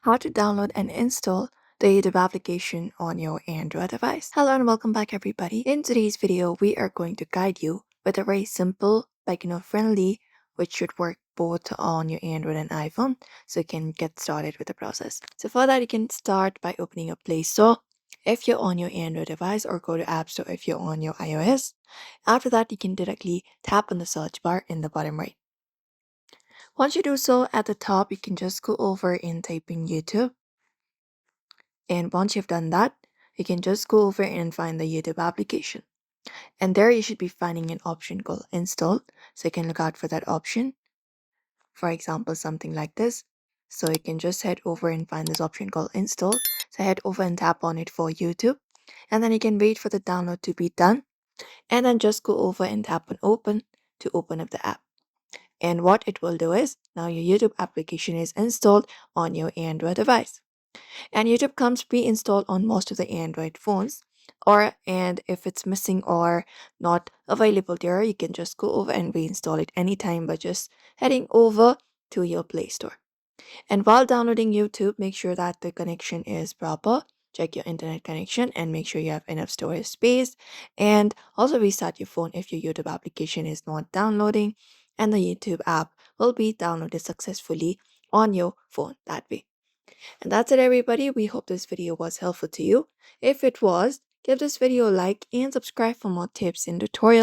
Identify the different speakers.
Speaker 1: How to download and install the YouTube application on your Android device. Hello and welcome back everybody. In today's video, we are going to guide you with a very simple, beginner friendly, which should work both on your Android and iPhone, so you can get started with the process. So for that, you can start by opening up Play Store if you're on your Android device, or go to App Store if you're on your iOS. After that, you can directly tap on the search bar in the bottom right. Once you do so, at the top, you can just go over and type in YouTube. And once you've done that, you can just go over and find the YouTube application. And there you should be finding an option called install. So you can look out for that option. For example, something like this. So you can just head over and find this option called install. So head over and tap on it for YouTube. And then you can wait for the download to be done. And then just go over and tap on open to open up the app. And what it will do is now your YouTube application is installed on your Android device. And YouTube comes pre-installed on most of the Android phones, and if it's missing or not available there, you can just go over and reinstall it anytime by just heading over to your Play Store. And while downloading YouTube, make sure that the connection is proper. Check your internet connection and make sure you have enough storage space. And also restart your phone if your YouTube application is not downloading, and the YouTube app will be downloaded successfully on your phone that way. And that's it, everybody. We hope this video was helpful to you. If it was, give this video a like and subscribe for more tips and tutorials.